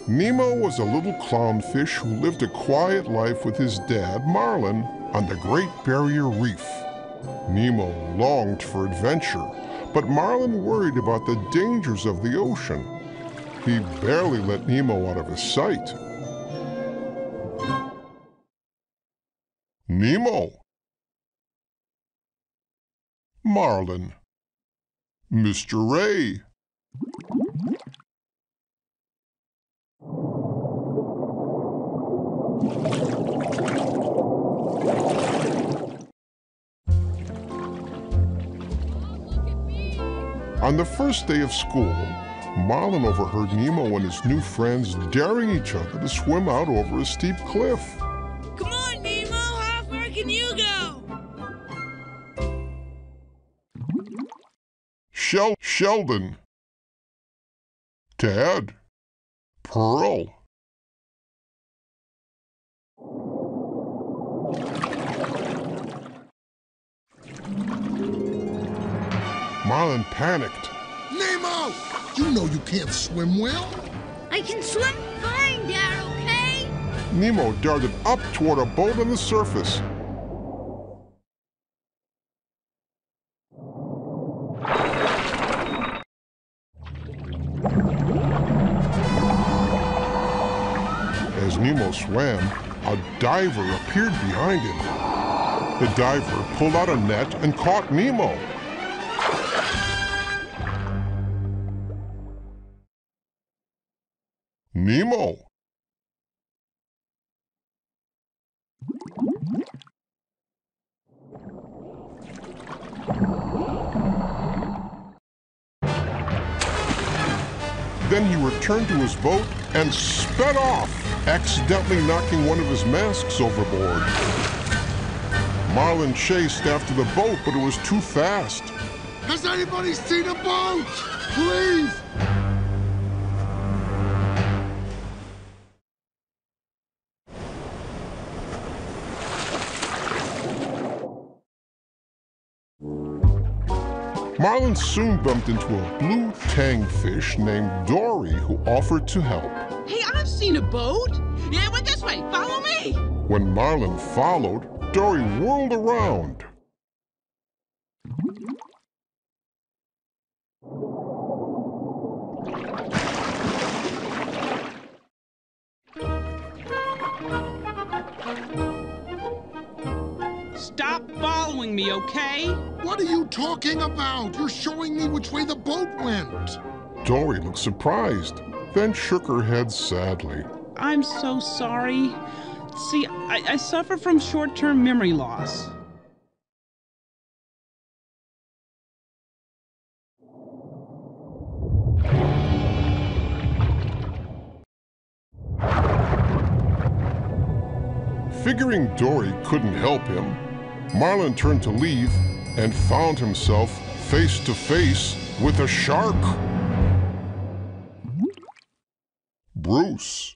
Nemo was a little clownfish who lived a quiet life with his dad, Marlin, on the Great Barrier Reef. Nemo longed for adventure, but Marlin worried about the dangers of the ocean. He barely let Nemo out of his sight. Nemo. Marlin. Mr. Ray. On the first day of school, Marlin overheard Nemo and his new friends daring each other to swim out over a steep cliff. Come on, Nemo! How far can you go? Sheldon. Tad. Pearl. Marlin panicked. Nemo! You know you can't swim well. I can swim fine, Dad, okay? Nemo darted up toward a boat on the surface. As Nemo swam, a diver appeared behind him. The diver pulled out a net and caught Nemo. Nemo. Then he returned to his boat and sped off, accidentally knocking one of his masks overboard. Marlin chased after the boat, but it was too fast. Has anybody seen a boat? Please! Marlin soon bumped into a blue tangfish named Dory who offered to help. Hey, I've seen a boat. Yeah, it went this way. Follow me. When Marlin followed, Dory whirled around. Stop following me, okay? What are you talking about? You're showing me which way the boat went. Dory looked surprised, then shook her head sadly. I'm so sorry. See, I suffer from short-term memory loss. Figuring Dory couldn't help him, Marlin turned to leave and found himself face to face with a shark. Bruce.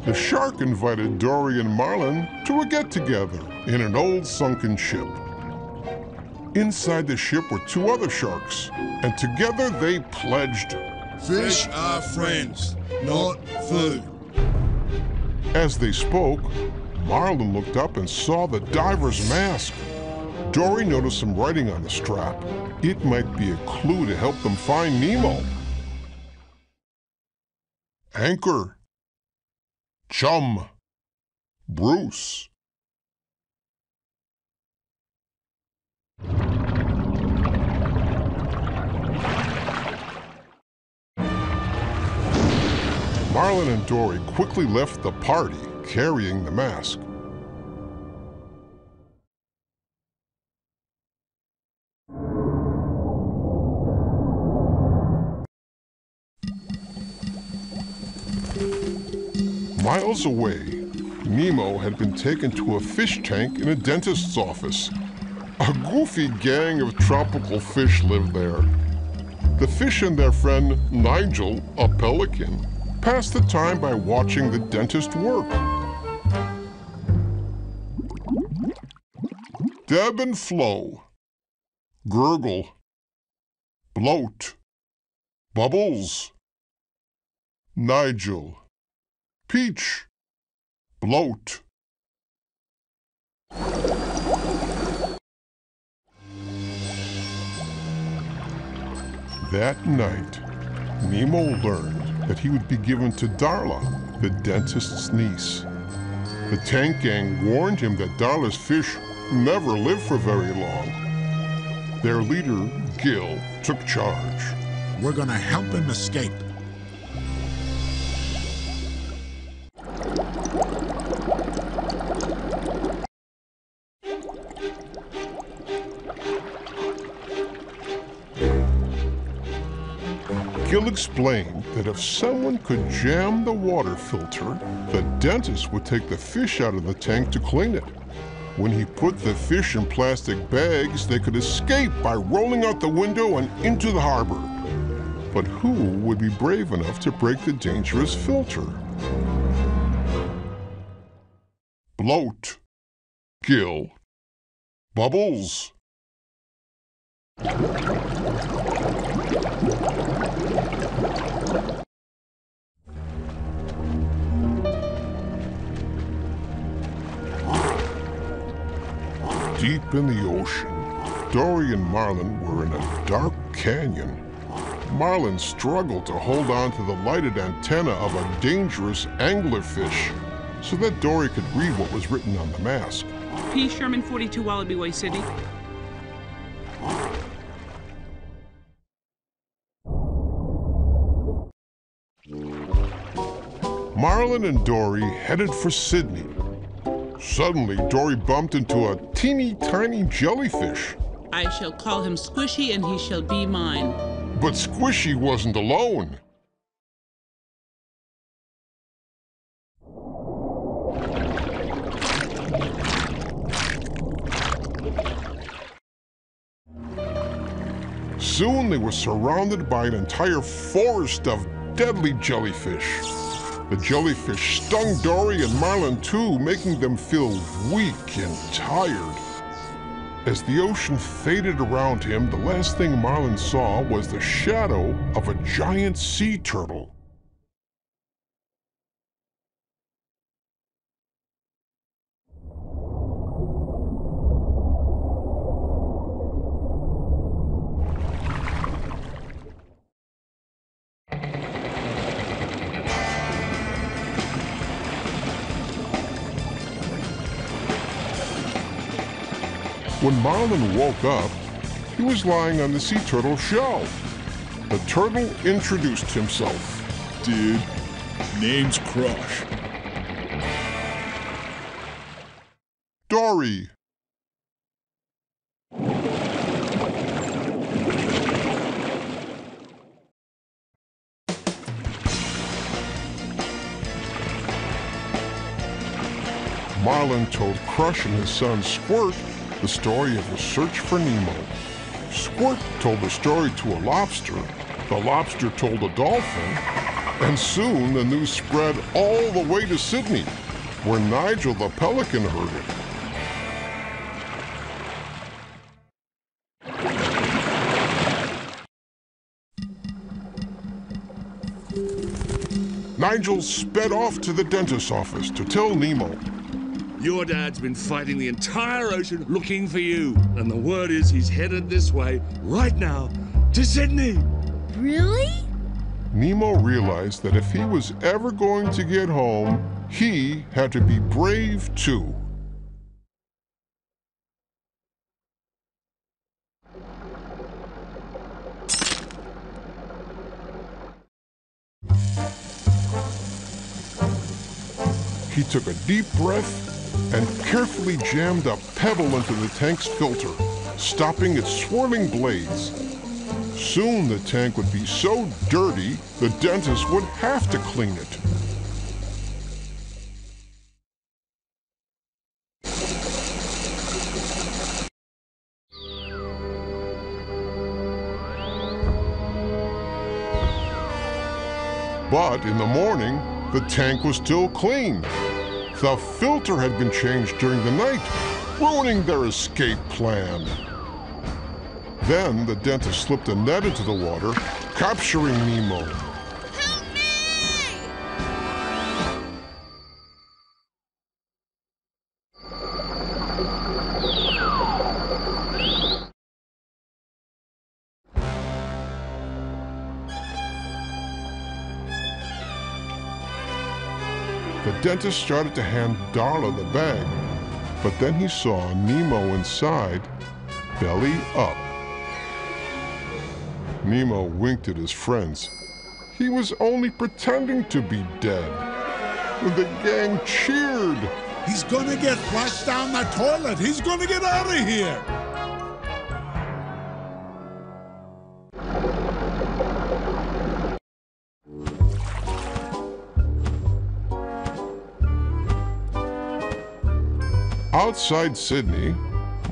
The shark invited Dory and Marlin to a get-together in an old sunken ship. Inside the ship were two other sharks, and together they pledged, "Fish are friends, not food." As they spoke, Marlin looked up and saw the diver's mask. Dory noticed some writing on the strap. It might be a clue to help them find Nemo. Anchor. Chum. Bruce. Marlin and Dory quickly left the party carrying the mask. Miles away, Nemo had been taken to a fish tank in a dentist's office. A goofy gang of tropical fish lived there. The fish and their friend Nigel, a pelican, passed the time by watching the dentist work. Deb and Flo, Gurgle, Bloat, Bubbles, Nigel, Peach, Bloat. That night, Nemo learned that he would be given to Darla, the dentist's niece. The tank gang warned him that Darla's fish never lived for very long. Their leader, Gil, took charge. We're gonna help him escape. Gil explained that if someone could jam the water filter, the dentist would take the fish out of the tank to clean it. When he put the fish in plastic bags, they could escape by rolling out the window and into the harbor. But who would be brave enough to break the dangerous filter? Bloat, Gil, Bubbles. Deep in the ocean, Dory and Marlin were in a dark canyon. Marlin struggled to hold on to the lighted antenna of a dangerous anglerfish so that Dory could read what was written on the mask. P. Sherman, 42 Wallaby Way, City. Marlin and Dory headed for Sydney. Suddenly, Dory bumped into a teeny tiny jellyfish. I shall call him Squishy, and he shall be mine. But Squishy wasn't alone. Soon they were surrounded by an entire forest of deadly jellyfish. The jellyfish stung Dory and Marlin too, making them feel weak and tired. As the ocean faded around him, the last thing Marlin saw was the shadow of a giant sea turtle. When Marlin woke up, he was lying on the sea turtle's shell. The turtle introduced himself. Dude, name's Crush. Dory. Marlin told Crush and his son Squirt the story of the search for Nemo. Squirt told the story to a lobster, the lobster told a dolphin, and soon the news spread all the way to Sydney, where Nigel the pelican heard it. Nigel sped off to the dentist's office to tell Nemo. Your dad's been fighting the entire ocean looking for you. And the word is he's headed this way right now to Sydney. Really? Nemo realized that if he was ever going to get home, he had to be brave too. He took a deep breath and carefully jammed a pebble into the tank's filter, stopping its swirling blades. Soon the tank would be so dirty, the dentist would have to clean it. But in the morning, the tank was still clean. The filter had been changed during the night, ruining their escape plan. Then the dentist slipped a net into the water, capturing Nemo. Help me! The dentist started to hand Darla the bag, but then he saw Nemo inside, belly up. Nemo winked at his friends. He was only pretending to be dead. The gang cheered. He's gonna get flushed down the toilet. He's gonna get out of here. Outside Sydney,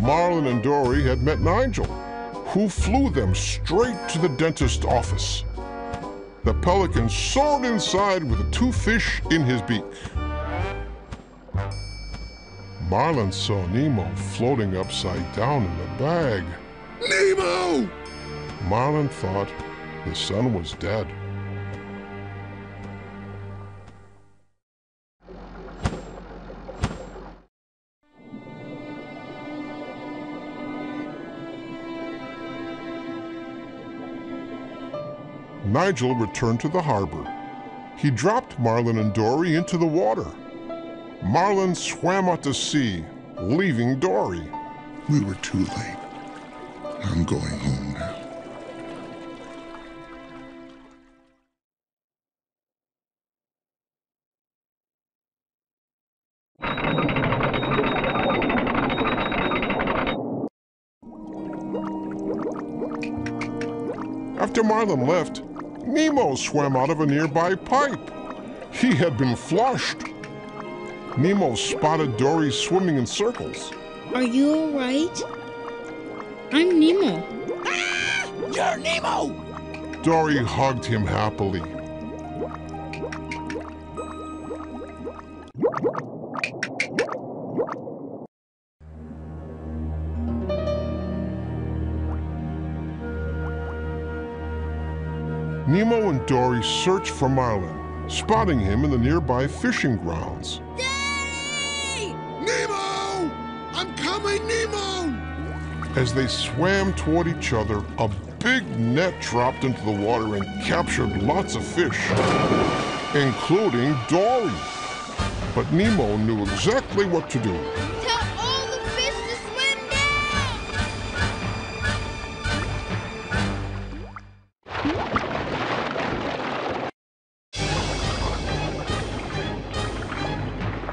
Marlin and Dory had met Nigel, who flew them straight to the dentist's office. The pelican soared inside with the 2 fish in his beak. Marlin saw Nemo floating upside down in the bag. Nemo! Marlin thought his son was dead. Nigel returned to the harbor. He dropped Marlin and Dory into the water. Marlin swam out to sea, leaving Dory. We were too late. I'm going home now. After Marlin left, Nemo swam out of a nearby pipe. He had been flushed. Nemo spotted Dory swimming in circles. Are you all right? I'm Nemo. You're Nemo! Dory hugged him happily. Nemo and Dory searched for Marlin, spotting him in the nearby fishing grounds. Daddy! Nemo! I'm coming, Nemo! As they swam toward each other, a big net dropped into the water and captured lots of fish, including Dory. But Nemo knew exactly what to do. Tell all the fish to swim down!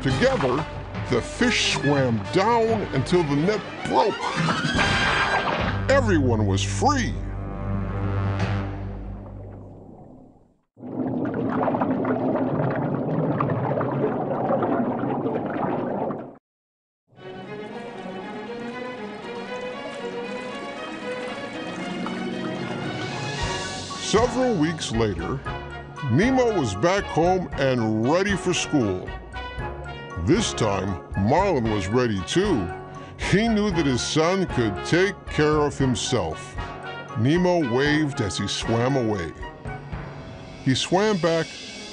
Together, the fish swam down until the net broke. Everyone was free. Several weeks later, Nemo was back home and ready for school. This time, Marlin was ready too. He knew that his son could take care of himself. Nemo waved as he swam away. He swam back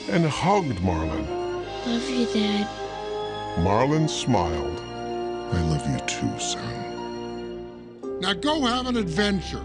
and hugged Marlin. Love you, Dad. Marlin smiled. I love you too, son. Now go have an adventure.